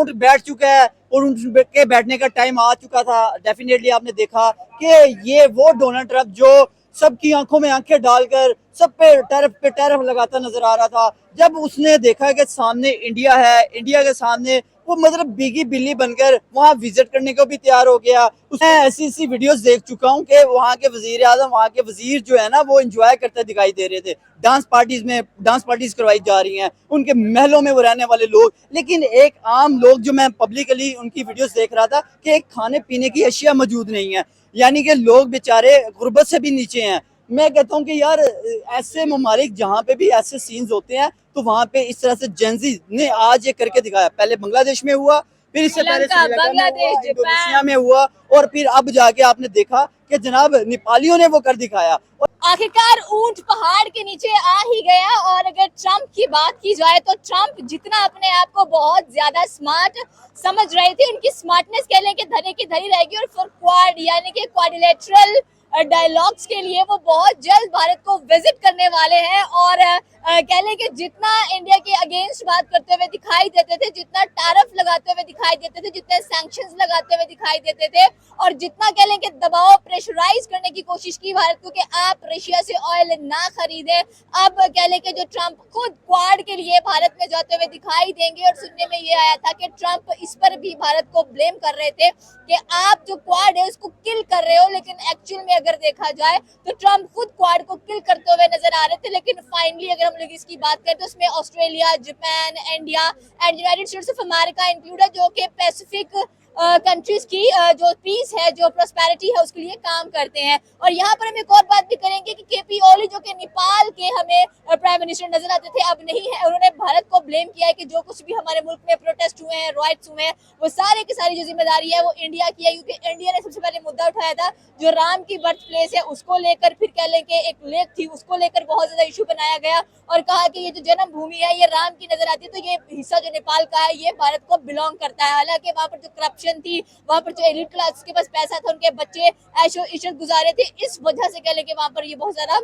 उठ बैठ चुका है और उनके बैठने का टाइम आ चुका था। डेफिनेटली आपने देखा कि ये वो डोनाल्ड ट्रंप जो सबकी आंखों में आंखें डालकर सब पे टैरिफ लगाता नजर आ रहा था। जब उसने देखा कि सामने इंडिया है, इंडिया के सामने वो मतलब बिगी बिल्ली बनकर वहां विजिट करने को भी तैयार हो गया। उसने ऐसी ऐसी वीडियोस देख चुका हूं कि वहां के वजीर आजम, वहां के वजीर जो है ना, वो एंजॉय करते दिखाई दे रहे थे। डांस पार्टीज करवाई जा रही हैं उनके महलों में वो रहने वाले लोग। लेकिन एक आम लोग जो मैं पब्लिकली उनकी वीडियोस देख रहा था कि एक खाने पीने की अशिया मौजूद नहीं है, यानी कि लोग बेचारे गुर्बत से भी नीचे हैं। मैं कहता हूँ कि यार ऐसे ममालिक जहाँ पे भी ऐसे सीन्स होते हैं तो वहाँ पे इस तरह से जेंजी ने आज ये करके दिखाया। पहले बांग्लादेश में हुआ, फिर इससे पहले श्रीलंका में हुआ, इंडोनेशिया में हुआ, और फिर अब जाके आपने देखा कि जनाब नेपालियों ने वो कर दिखाया। आखिरकार ऊंट पहाड़ के नीचे आ ही गया। और अगर ट्रंप की बात की जाए तो ट्रंप जितना अपने आप को बहुत ज्यादा स्मार्ट समझ रहे थे, उनकी स्मार्टनेस कह लें कि धरे की धरी रहेगी। और फॉर क्वाड यानी कि क्वाड्रिलेटरल डायलॉग्स के लिए वो बहुत जल्द भारत को विजिट करने वाले हैं। और कह लें कि जितना इंडिया के अगेंस्ट बात करते हुए दिखाई देते थे, जितना टैरिफ लगाते हुए दिखाई देते थे, जितने सैंक्शंस लगाते हुए दिखाई देते थे, और जितना कह लें कि दबाव प्रेशराइज करने की कोशिश की भारत को कि आप रशिया से ऑयल ना खरीदें, अब कह लें कि जो ट्रंप खुद क्वाड के लिए भारत में जाते हुए दिखाई देंगे। और सुनने में ये आया था कि ट्रंप इस पर भी भारत को ब्लेम कर रहे थे कि आप जो क्वाड है उसको किल कर रहे हो। लेकिन एक्चुअल में अगर देखा जाए तो ट्रंप खुद क्वाड को किल करते हुए नजर आ रहे थे। लेकिन फाइनली अगर हम लोग इसकी बात करें तो उसमें Australia, Japan, India and United states of America include है, जो कि पैसिफिक कंट्रीज की जो पीस है, जो प्रोस्पेरिटी है, उसके लिए काम करते हैं। और यहाँ पर हम एक और बात भी करेंगे कि केपी ओली जो कि नेपाल के हमें प्राइम मिनिस्टर नजर आते थे, अब नहीं है। उन्होंने भारत को ब्लेम किया है कि जो कुछ भी हमारे मुल्क में प्रोटेस्ट हुए हैं, राइट्स हुए हैं, वो सारे की सारी जो जिम्मेदारी है वो इंडिया की है। क्योंकि इंडिया ने सबसे पहले मुद्दा उठाया था जो राम की बर्थ प्लेस है उसको लेकर, फिर कह लें कि एक लेक थी उसको लेकर बहुत ज्यादा इशू बनाया गया और कहा कि ये जो जन्म भूमि है ये राम की नजर आती है, तो ये हिस्सा जो नेपाल का है ये भारत को बिलोंग करता है। हालांकि वहाँ पर जो करप्शन थी, वहाँ पर जो एलिट क्लास के पास पैसा था, उनके बच्चे ऐशो इशरत गुजारे थे, इस वजह से कह लें कि वहाँ पर ये बहुत ज्यादा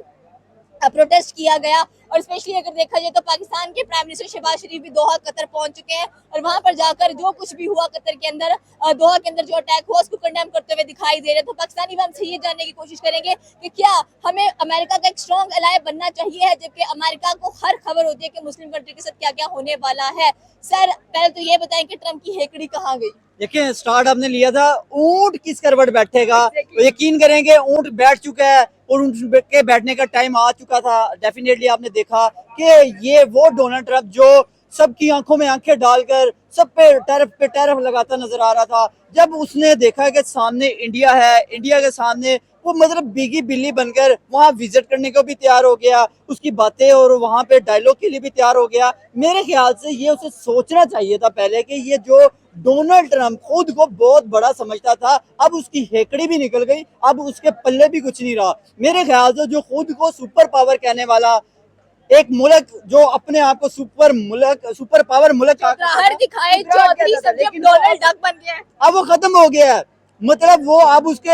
प्रोटेस्ट किया गया। और स्पेशली अगर देखा जाए तो पाकिस्तान के प्राइम मिनिस्टर शहबाज शरीफ भी दोहा कतर पहुंच चुके हैं और वहां पर जाकर जो कुछ भी हुआ कतर के अंदर, दोहा के अंदर जो अटैक हुआ उसको कंडेम करते हुए दिखाई दे रहे। तो पाकिस्तानी हमसे ये जानने की कोशिश करेंगे कि क्या हमें अमेरिका का एक स्ट्रॉन्ग अलाय बनना चाहिए है, जबकि अमेरिका को हर खबर होती है कि मुस्लिम कंट्री के साथ क्या क्या होने वाला है। सर पहले तो ये बताएं कि ट्रंप की हेकड़ी कहाँ गई? देखिए, स्टार्ट आपने लिया था ऊंट किस करवट बैठेगा, तो यकीन करेंगे ऊंट बैठ चुका है और उनके बैठने का टाइम आ चुका था। डेफिनेटली आपने देखा कि ये वो डोनाल्ड ट्रंप जो सबकी आंखों में आंखें डालकर सब पे टैरिफ लगाता नजर आ रहा था। जब उसने देखा कि सामने इंडिया है, इंडिया के सामने वो मतलब बिगी बिल्ली बनकर वहां विजिट करने को भी तैयार हो गया, उसकी बातें और वहां पे डायलॉग के लिए भी तैयार हो गया। मेरे ख्याल से ये उसे सोचना चाहिए था पहले कि ये जो डोनाल्ड ट्रंप खुद को बहुत बड़ा समझता था, अब उसकी हेकड़ी भी निकल गई, अब उसके पल्ले भी कुछ नहीं रहा। मेरे ख्याल से जो खुद को सुपर पावर कहने वाला एक मुल्क, जो अपने आप को सुपर पावर मुल्क दिखाए डोनाल्ड डक बन गया, अब वो खत्म हो गया है। मतलब वो अब उसके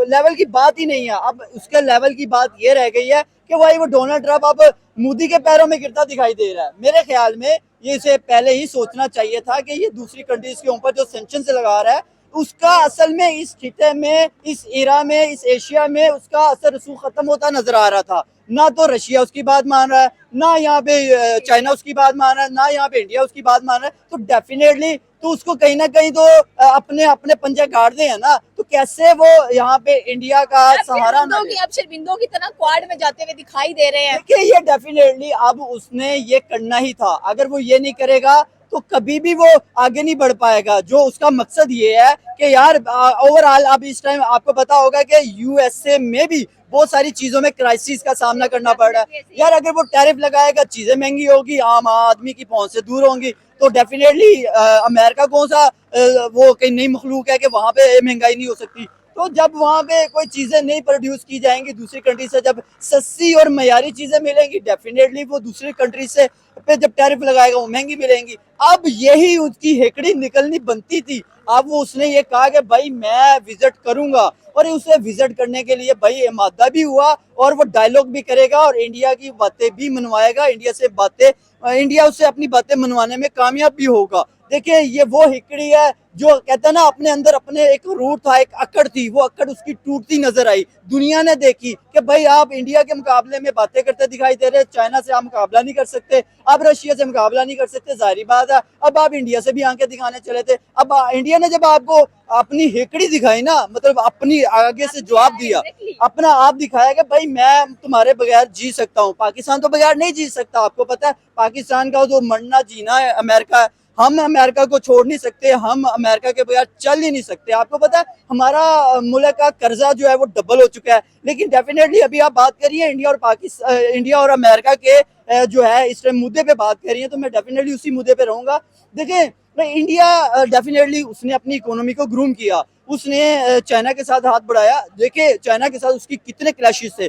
लेवल की बात ही नहीं है। अब उसके लेवल की बात ये रह गई है कि भाई वो डोनाल्ड ट्रंप अब मोदी के पैरों में गिरता दिखाई दे रहा है। मेरे ख्याल में ये इसे पहले ही सोचना चाहिए था कि ये दूसरी कंट्रीज के ऊपर जो सैंक्शन से लगा रहा है उसका असल में इस खिते में, इस एरा में, इस एशिया में उसका असर रसूख खत्म होता नजर आ रहा था। ना तो रशिया उसकी बात मान रहा है, ना यहाँ पे चाइना उसकी बात मान रहा है, ना यहाँ पे इंडिया उसकी बात मान रहा है। तो डेफिनेटली तो उसको कहीं ना कहीं तो अपने अपने पंजे गाड़ दे है ना, तो कैसे वो यहाँ पे इंडिया का सहारा ना ले। अब शर्मिंदों की तरह क्वाड में जाते हुए दिखाई दे रहे हैं। देखिए, ये डेफिनेटली अब उसने ये करना ही था। अगर वो ये नहीं करेगा तो कभी भी वो आगे नहीं बढ़ पाएगा। जो उसका मकसद ये है कि यार ओवरऑल अब इस टाइम आपको पता होगा कि यूएसए में भी बहुत सारी चीजों में क्राइसिस का सामना करना पड़ रहा है। यार अगर वो टैरिफ लगाएगा, चीजें महंगी होगी, आम आदमी की पहुंच से दूर होंगी, तो डेफिनेटली अमेरिका कौन सा वो कहीं नई मखलूक है कि वहां पे महंगाई नहीं हो सकती। तो जब वहां पे कोई चीजें नहीं प्रोड्यूस की जाएंगी दूसरी कंट्री से, जब सस्ती और मयारी चीजें मिलेंगी, डेफिनेटली वो दूसरी कंट्री से पे जब टैरिफ लगाएगा वो महंगी मिलेंगी। अब यही उसकी हेकड़ी निकलनी बनती थी। अब वो उसने ये कहा कि भाई मैं विजिट करूंगा, और उसे विजिट करने के लिए भाई मादा भी हुआ और वो डायलॉग भी करेगा और इंडिया की बातें भी मनवाएगा, इंडिया उससे अपनी बातें मनवाने में कामयाब भी होगा। देखिए ये वो हिकड़ी है जो कहता है ना, अपने अंदर अपने एक रूट था, एक अकड़ थी, वो अकड़ उसकी टूटती नजर आई। दुनिया ने देखी कि भाई आप इंडिया के मुकाबले में बातें करते दिखाई दे रहे, चाइना से आप मुकाबला नहीं कर सकते, आप रशिया से मुकाबला नहीं कर सकते, जाहिर बात है। अब आप इंडिया से भी आंखें दिखाने चले थे। अब इंडिया ने जब आपको अपनी हेकड़ी दिखाई ना, मतलब अपनी आगे से जवाब दिया, अपना आप दिखाया कि भाई मैं तुम्हारे बगैर जी सकता हूँ, पाकिस्तान तो बगैर नहीं जी सकता। आपको पता है पाकिस्तान का जो मरना जीना है अमेरिका है, हम अमेरिका को छोड़ नहीं सकते, हम अमेरिका के बगैर चल ही नहीं सकते। आपको पता है हमारा मुल्क का कर्जा जो है वो डबल हो चुका है। लेकिन डेफिनेटली अभी आप बात करिए इंडिया और अमेरिका के जो है इस मुद्दे पे बात करिए, तो मैं डेफिनेटली उसी मुद्दे पे रहूंगा। देखिए इंडिया डेफिनेटली उसने अपनी इकोनॉमी को ग्रूम किया, उसने चाइना के साथ हाथ बढ़ाया। देखिए चाइना के साथ उसकी कितने क्लैशेस थे,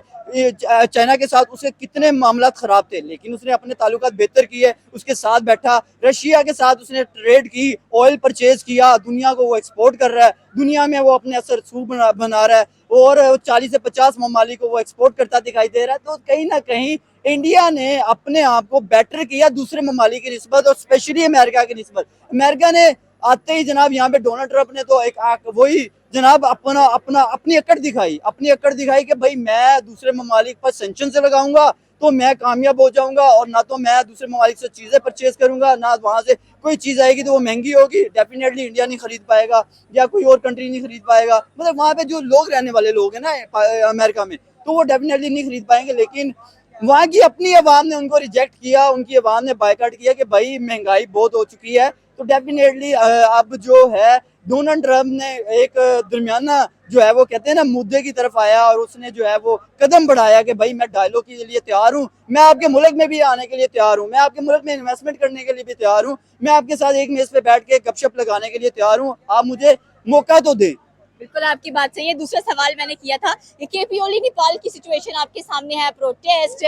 चाइना के साथ उसके कितने मामला खराब थे, लेकिन उसने अपने ताल्लुकात बेहतर किए, उसके साथ बैठा। रशिया के साथ उसने ट्रेड की, ऑयल परचेज किया, दुनिया को वो एक्सपोर्ट कर रहा है, दुनिया में वो अपने असर बना रहा है, और 40 से 50 ममालिक को वो एक्सपोर्ट करता दिखाई दे रहा है। तो कहीं ना कहीं इंडिया ने अपने आप को बेटर किया दूसरे ममालिक की निस्बत, और स्पेशली अमेरिका की निस्बत। अमेरिका ने आते ही जनाब यहाँ पे डोनाल्ड ट्रंप ने तो एक वही जनाब अपनी अपनी अकड़ दिखाई कि भाई मैं दूसरे ममालिक पर सेंक्शन से लगाऊंगा तो मैं कामयाब हो जाऊंगा, और ना तो मैं दूसरे ममालिक से चीजें परचेज करूंगा, ना वहां से कोई चीज आएगी तो वो महंगी होगी, डेफिनेटली इंडिया नहीं खरीद पाएगा या कोई और कंट्री नहीं खरीद पाएगा। मतलब वहां पे जो लोग रहने वाले लोग हैं ना अमेरिका में, तो वो डेफिनेटली नहीं खरीद पाएंगे। लेकिन वहाँ की अपनी आवाम ने उनको रिजेक्ट किया, उनकी आवाम ने बायकॉट किया कि भाई महंगाई बहुत हो चुकी है। तो डेफिनेटली अब जो है डोनाल्ड ट्रंप ने एक दरमियाना जो है वो कहते हैं ना मुद्दे की तरफ आया, और उसने जो है वो कदम बढ़ाया कि भाई मैं डायलॉग के लिए तैयार हूँ, मैं आपके मुल्क में भी आने के लिए तैयार हूँ, मैं आपके मुल्क में इन्वेस्टमेंट करने के लिए भी तैयार हूँ, मैं आपके साथ एक मेज पे बैठ के गपशप लगाने के लिए तैयार हूँ, आप मुझे मौका तो दें। बिल्कुल आपकी बात सही है। दूसरा सवाल मैंने किया था कि केपी ओली नेपाल की सिचुएशन आपके सामने है, प्रोटेस्ट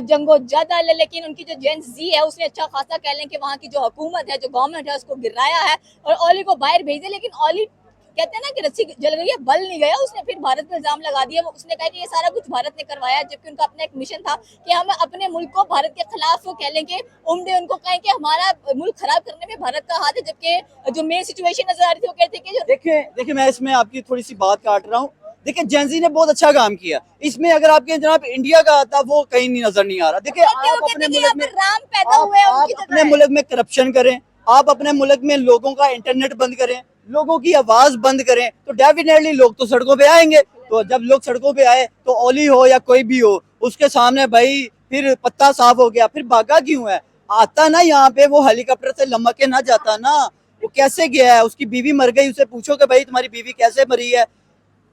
जंगो जदल, लेकिन उनकी जो जेन जी है उसने अच्छा खासा कह लें कि वहाँ की जो हुकूमत है, जो गवर्नमेंट है, उसको गिराया है और ओली को बाहर भेज दिया। लेकिन ओली कहते हैं ना कि रस्सी जल गई है, बल नहीं गया, उसने फिर भारत पर इल्जाम लगा दिया। उसने कहा कि ये सारा कुछ भारत ने करवाया, जबकि उनका अपना एक मिशन था कि हम अपने मुल्क को भारत के खिलाफ कह लें कि उम्दे उनको कहें कि हमारा मुल्क खराब करने में भारत का हाथ है। जबकि जो मेन सिचुएशन नजर आ रही थी वो कहते कि देखिए मैं इसमें आपकी थोड़ी सी बात काट रहा हूँ। देखिए जेंजी ने बहुत अच्छा काम किया इसमें, अगर आपके जनाब इंडिया का आता वो कहीं नहीं नजर नहीं आ रहा। देखिए आप अपने मुल्क में राम पैदा हुए हैं उनकी अपने मुल्क में करप्शन करें, आप अपने मुल्क में लोगों का इंटरनेट बंद करें, लोगों की आवाज बंद करें, तो डेफिनेटली लोग तो सड़कों पे आएंगे। तो जब लोग सड़कों पे आए तो ओली हो या कोई भी हो उसके सामने भाई फिर पत्ता साफ हो गया, फिर भागा क्यों है? आता ना यहाँ पे वो हेलीकॉप्टर से लमक के ना जाता ना, वो कैसे गया है? उसकी बीवी मर गई, उसे पूछो कि भाई तुम्हारी बीवी कैसे मरी है,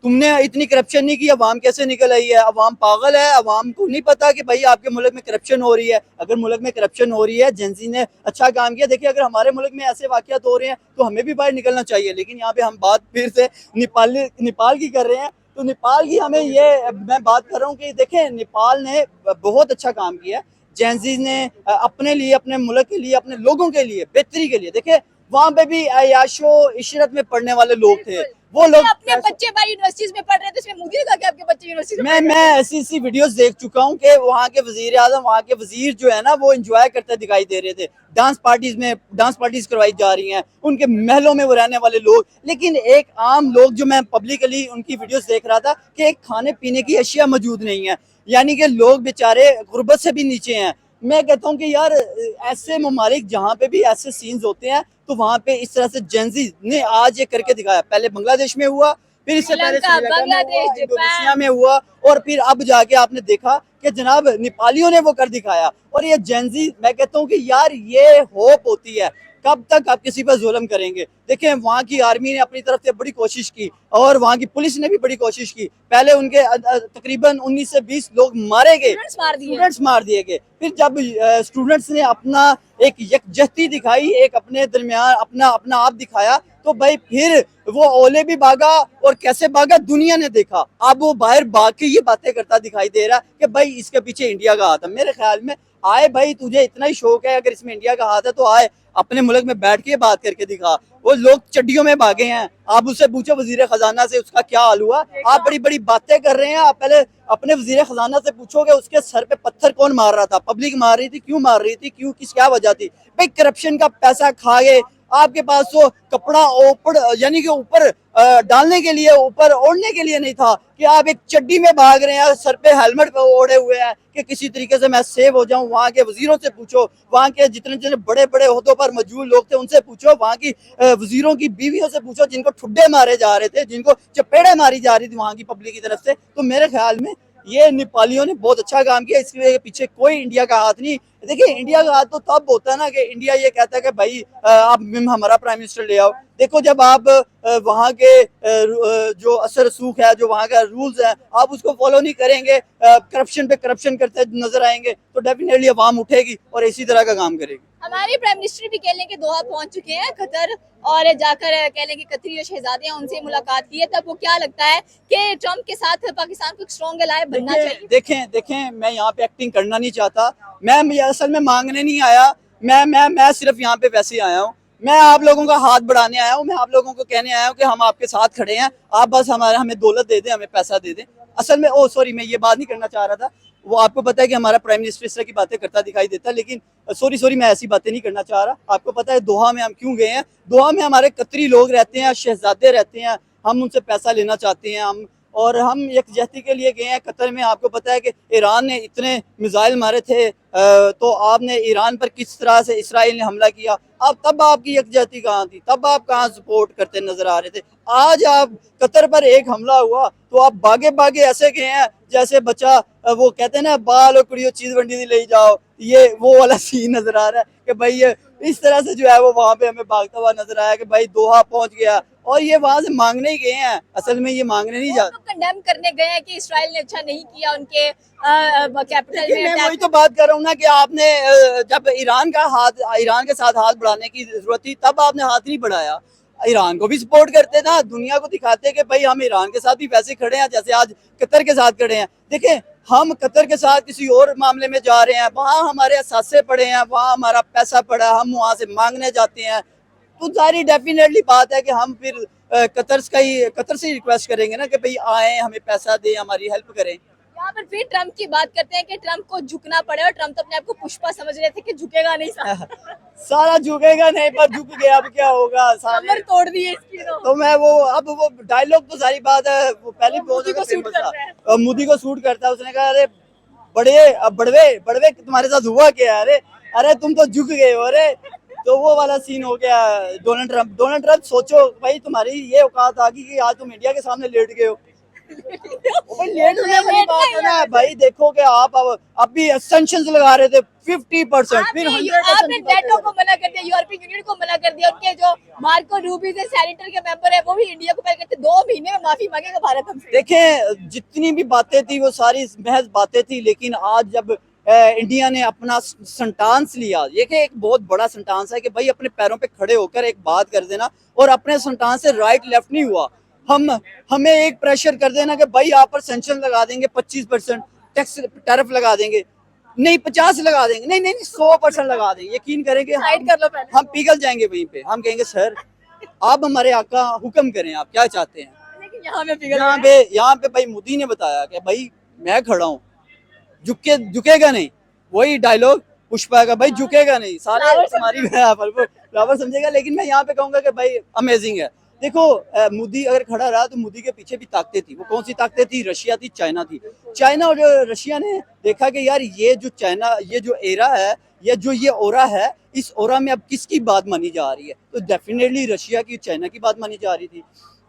तुमने इतनी करप्शन नहीं की, अवाम कैसे निकल आई है? अवाम पागल है, अवाम को नहीं पता कि भाई आपके मुल्क में करप्शन हो रही है। अगर मुल्क में करप्शन हो रही है, जेंजी ने अच्छा काम किया। देखिए अगर हमारे मुल्क में ऐसे वाकयात हो रहे हैं तो हमें भी बाहर निकलना चाहिए। लेकिन यहाँ पे हम बात फिर से नेपाल की कर रहे हैं, तो नेपाल की हमें ये मैं बात कर रहा हूँ कि देखें नेपाल ने बहुत अच्छा काम किया। जेंजी ने अपने लिए, अपने मुल्क के लिए, अपने लोगों के लिए, बेहतरी के लिए, देखे वहां पे भी अयाशो इशरत में पढ़ने वाले लोग थे, वो लोग अपने बच्चे भाई यूनिवर्सिटीज में पढ़ रहे थे, इसमें मोदी ने कहा कि आपके बच्चे यूनिवर्सिटी मैं ऐसी वीडियोस देख चुका हूँ कि वहाँ के वजीर आजम, वहाँ के वजीर जो है ना वो एंजॉय करते दिखाई दे रहे थे, डांस पार्टीज करवाई जा रही हैं उनके महलों में वो रहने वाले लोग। लेकिन एक आम लोग जो मैं पब्लिकली उनकी वीडियोस देख रहा था कि एक खाने पीने की अशिया मौजूद नहीं है, यानी कि लोग बेचारे गुर्बत से भी नीचे हैं। मैं कहता हूँ कि यार ऐसे ममालिक जहाँ पे भी ऐसे सीन्स होते हैं तो वहाँ पे इस तरह से जेंजी ने आज ये करके दिखाया। पहले बांग्लादेश में हुआ, फिर इससे पहले बांग्लादेश, इंडोनेशिया में हुआ, और फिर अब जाके आपने देखा कि जनाब नेपालियों ने वो कर दिखाया। और ये जेंजी, मैं कहता हूँ कि यार ये होप होती है, कब तक आप किसी पर जुल्म करेंगे? देखिए वहाँ की आर्मी ने अपनी तरफ से बड़ी कोशिश की और वहाँ की पुलिस ने भी बड़ी कोशिश की। पहले उनके तकरीबन 19 से 20 लोग मारे गए, स्टूडेंट्स मार दिए गए। फिर जब स्टूडेंट्स ने अपना एक यकजहती दिखाई, एक अपने दरमियान अपना आप दिखाया, तो भाई फिर वो ओले भी भागा, और कैसे भागा दुनिया ने देखा। अब वो बाहर भाग के ये बातें करता दिखाई दे रहा कि भाई इसके पीछे इंडिया का हाथ है। मेरे ख्याल में आए भाई, तुझे इतना ही शौक है, अगर इसमें इंडिया का हाथ है तो आए, अपने मुल्क में बैठ के बात करके दिखा। वो लोग चड्डियों में भागे हैं, आप उससे पूछो वजीर खजाना से उसका क्या हाल हुआ। आप बड़ी बड़ी बातें कर रहे हैं, आप पहले अपने वजीर खजाना से पूछोगे उसके सर पे पत्थर कौन मार रहा था, पब्लिक मार रही थी, क्यों मार रही थी, क्यों, किस क्या वजह थी। भाई करप्शन का पैसा खा गए, आपके पास तो कपड़ा ऊपर यानी कि ऊपर डालने के लिए, ऊपर ओढ़ने के लिए नहीं था, कि आप एक चड्डी में भाग रहे हैं, सर पे हेलमेट पे ओढ़े हुए हैं कि किसी तरीके से मैं सेव हो जाऊं। वहां के वजीरों से पूछो, वहां के जितने जितने बड़े बड़े ओहदों पर मौजूद लोग थे उनसे पूछो, वहां की वजीरों की बीवियों से पूछो जिनको ठुड्डे मारे जा रहे थे, जिनको चपेड़े मारी जा रही थी वहां की पब्लिक की तरफ से। तो मेरे ख्याल में ये नेपालियों ने बहुत अच्छा काम किया, इसके पीछे कोई इंडिया का हाथ नहीं। देखिए इंडिया का हाथ तो तब होता है ना कि इंडिया ये कहता है कि भाई आप हमारा प्राइम मिनिस्टर ले आओ। देखो जब आप वहाँ के जो असर रसूख है, जो वहाँ का रूल्स है, आप उसको फॉलो नहीं करेंगे, करप्शन पे करप्शन करते नजर आएंगे, तो डेफिनेटली अवाम उठेगी और इसी तरह का काम करेगी। हमारे प्राइम मिनिस्टर भी कह लें कि दोहा पहुंच चुके हैं कतर, और जाकर कह लें कि कतरी जो शहजादे हैं उनसे मुलाकात की है। तब वो क्या लगता है कि ट्रम्प के साथ पाकिस्तान को स्ट्रॉन्ग एलाय बनना चाहिए? देखें देखें, मैं यहाँ पे एक्टिंग करना नहीं चाहता, मैं असल में मांगने नहीं आया, मैं सिर्फ यहाँ पे वैसे ही आया हूँ। मैं आप लोगों का हाथ बढ़ाने आया हूँ, मैं आप लोगों को कहने आया हूँ कि हम आपके साथ खड़े हैं, आप बस हमें दौलत दे दें, हमें पैसा दे दें। असल में सॉरी, मैं ये बात नहीं करना चाह रहा था। वो आपको पता है कि हमारा प्राइम मिनिस्टर इस तरह की बातें करता दिखाई देता है, लेकिन सॉरी मैं ऐसी बातें नहीं करना चाह रहा। आपको पता है दोहा में हम क्यों गए हैं? दोहा में हमारे कतरी लोग रहते हैं, शहजादे रहते हैं, हम उनसे पैसा लेना चाहते हैं, और हम यकजहती के लिए गए हैं कतर में। आपको पता है कि ईरान ने इतने मिसाइल मारे थे, तो आपने ईरान पर किस तरह से इसराइल ने हमला किया, अब तब आपकी यकजहती कहाँ थी? तब आप कहाँ सपोर्ट करते नजर आ रहे थे? आज आप कतर पर एक हमला हुआ तो आप भागे भागे ऐसे गए हैं जैसे बच्चा, वो कहते हैं ना, बाल और कुड़ियों चीज वंडी नहीं ले जाओ, ये वो वाला सीन नजर आ रहा है कि भाई ये इस तरह से जो है वो वहां पे हमें भागता हुआ नजर आया कि भाई दोहा पहुंच गया, और ये वहां से मांगने ही गए हैं, असल में ये मांगने नहीं जाते। तो कंडेम करने गए हैं कि इसराइल ने अच्छा नहीं किया उनके कैपिटल में। मैं वही तो बात कर रहा हूँ ना कि आपने जब ईरान के साथ हाथ बढ़ाने की जरूरत थी तब आपने हाथ नहीं बढ़ाया। ईरान को भी सपोर्ट करते ना, दुनिया को दिखाते कि भाई हम ईरान के साथ भी वैसे खड़े हैं जैसे आज कतर के साथ खड़े हैं। देखें हम कतर के साथ किसी और मामले में जा रहे हैं, वहां हमारे असासे पड़े हैं, वहां हमारा पैसा पड़ा है, हम वहां से मांगने जाते हैं, तो सारी डेफिनेटली बात है कि हम फिर कतर से ही रिक्वेस्ट करेंगे ना कि भाई आए, हमें पैसा दे, हमारी हेल्प करें। यहाँ पर फिर ट्रम्प की बात करते हैं कि ट्रम्प को झुकना पड़े, और ट्रम्प तो अपने आप को पुष्पा समझ रहे थे कि झुकेगा नहीं, सारा झुकेगा नहीं, पर झुक गया, अब क्या होगा, कमर तोड़ दी है इसकी। तो मैं वो डायलॉग तो सारी बात है, वो पहले बहुत मोदी को सूट फेमस था, करता है। मोदी को सूट करता है। उसने कहा अरे बड़वे बड़वे तुम्हारे साथ हुआ क्या? अरे अरे तुम तो झुक गए हो, अरे। तो वो वाला सीन हो गया। डोनाल्ड ट्रम्प सोचो भाई, तुम्हारी ये औकात आ गई कि आज तुम इंडिया के सामने लेट गए हो। भाई लेट होने वाली बात है ना भाई, देखो कि आप अब भी सैंक्शंस लगा रहे थे 50%, फिर 100% आपने नेटो को मना कर दिया, यूरोपियन यूनियन को मना कर दिया, उनके जो मार्को रूबी से सेनेटर के मेंबर है वो भी इंडिया को पहले कहते 2 महीने में माफी मांगेगा भारत हमसे। देखें जितनी भी बातें थी वो सारी महज बातें थी, लेकिन आज जब इंडिया ने अपना संटांस लिया, ये कि एक बहुत बड़ा संटांस है कि भाई अपने पैरों पे खड़े होकर एक बात कर देना, और अपने संटांस से राइट लेफ्ट नहीं हुआ। हमें एक प्रेशर कर देना कि भाई आप पर सेंक्शन लगा देंगे, 25% टैक्स टैरिफ लगा देंगे, नहीं 50 लगा देंगे, नहीं नहीं 100% लगा देंगे, यकीन करेंगे साइड कर लो पहले। हम पिघल जाएंगे वहीं पे। हम कहेंगे सर आप हमारे आका, हुक्म करें, आप क्या चाहते हैं। लेकिन यहाँ पे भाई मोदी ने बताया कि भाई मैं खड़ा हूँ, झुकेगा नहीं, वही डायलॉग पुष्पा का, भाई झुकेगा नहीं, सारे हमारी फ्लावर समझेगा। लेकिन मैं यहाँ पे कहूंगा कि भाई अमेजिंग है। देखो मोदी अगर खड़ा रहा तो मोदी के पीछे भी ताकतें थी। वो कौन सी ताकतें थी? रशिया थी, चाइना थी। चाइना और रशिया ने देखा कि यार ये जो एरा है, ये ओरा है, इस ओरा में अब किसकी बात मानी जा रही है, तो डेफिनेटली रशिया की, चाइना की बात मानी जा रही थी।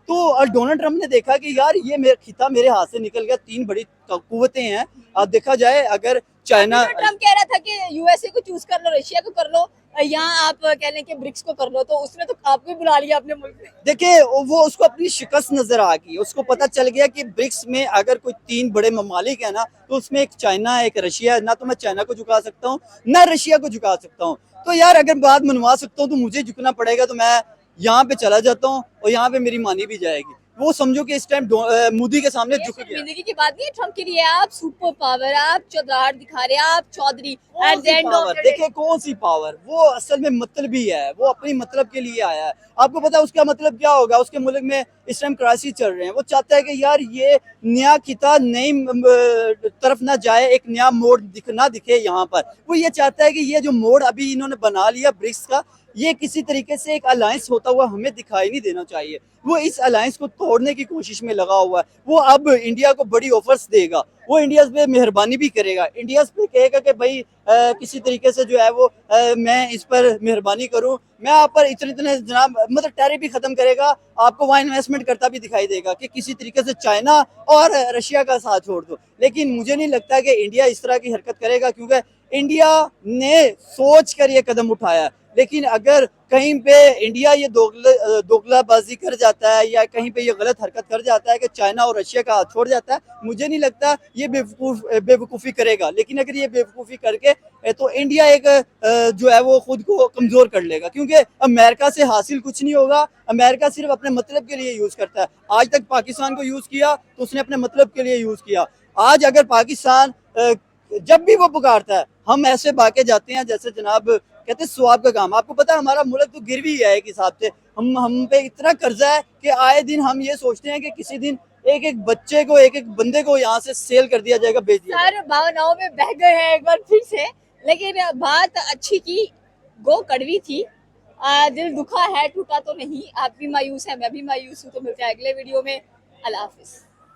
तो और डोनाल्ड ट्रम्प ने देखा कि यार ये खिता मेरे हाथ से निकल गया, 3 बड़ी कुव्वतें हैं। अब देखा जाए अगर चाइना, ट्रम्प कह रहा था कि यूएसए को चूज कर लो, रशिया को कर लो, यहाँ आप कह लें कि ब्रिक्स को कर लो, तो उसने तो आपको भी बुला लिया अपने मुल्क में। देखिए वो उसको अपनी शिकस्त नजर आ गई, उसको पता चल गया कि ब्रिक्स में अगर कोई 3 बड़े ममालिक है ना, तो उसमें एक चाइना है, एक रशिया है, ना तो मैं चाइना को झुका सकता हूँ ना रशिया को झुका सकता हूँ। तो यार अगर बात मनवा सकता हूँ तो मुझे झुकना पड़ेगा, तो मैं यहाँ पे चला जाता हूँ और यहाँ पे मेरी मानी भी जाएगी। वो समझो कि इस टाइम मोदी के सामने झुक गया। जिंदगी की बात नहीं है ट्रम्प के लिए, आप सुपर पावर, आप चौधराहट दिखा रहे हैं, आप Chaudhary at the end of the day. देखिए कौन सी पावर, वो असल में मतलबी है, वो अपनी मतलब के लिए आया है। आपको पता है उसका मतलब क्या होगा? उसके मुल्क में इस टाइम क्राइसिस चल रहे हैं, वो चाहता है कि यार ये नया खिता नई तरफ ना जाए, एक नया मोड़ ना दिखे यहाँ पर। वो ये चाहता है कि ये जो मोड़ अभी इन्होंने बना लिया ब्रिक्स का, ये किसी तरीके से एक अलायंस होता हुआ हमें दिखाई नहीं देना चाहिए। वो इस अलायंस को तोड़ने की कोशिश में लगा हुआ है। वो अब इंडिया को बड़ी ऑफर्स देगा, वो इंडिया पे मेहरबानी भी करेगा, इंडिया पे कहेगा कि भाई किसी तरीके से जो है वो मैं इस पर मेहरबानी करूं, मैं आप पर इतने इतने जनाब मतलब टैरिफ भी खत्म करेगा, आपको वहाँ इन्वेस्टमेंट करता भी दिखाई देगा कि किसी तरीके से चाइना और रशिया का साथ छोड़ दो। लेकिन मुझे नहीं लगता कि इंडिया इस तरह की हरकत करेगा, क्योंकि इंडिया ने सोच कर ये कदम उठाया। लेकिन अगर कहीं पे इंडिया ये दोगलाबाजी कर जाता है या कहीं पे ये गलत हरकत कर जाता है कि चाइना और रशिया का हाथ छोड़ जाता है, मुझे नहीं लगता ये बेवकूफ़ी करेगा। लेकिन अगर ये बेवकूफ़ी करके तो इंडिया एक जो है वो खुद को कमज़ोर कर लेगा, क्योंकि अमेरिका से हासिल कुछ नहीं होगा। अमेरिका सिर्फ अपने मतलब के लिए यूज़ करता है। आज तक पाकिस्तान को यूज़ किया तो उसने अपने मतलब के लिए यूज़ किया। आज अगर पाकिस्तान जब भी वो पुकारता है, हम ऐसे भागे जाते हैं जैसे जनाब कहते हैं स्वाब का काम। आपको पता है हमारा मुल्क तो गिरवी है एक हिसाब से, हम पे इतना कर्जा है कि आए दिन हम ये सोचते हैं कि किसी दिन एक एक बच्चे को, एक एक बंदे को यहाँ से सेल कर दिया जाएगा, बेच दिया जाएगा। सर भावनाओं में बह गए हैं एक बार फिर से, लेकिन बात अच्छी की, गो कड़वी थी। दिल दुखा है, टूटा तो नहीं। आप भी मायूस है, मैं भी मायूस हूँ। तो मिलते हैं अगले वीडियो में। अल्लाह हाफिज।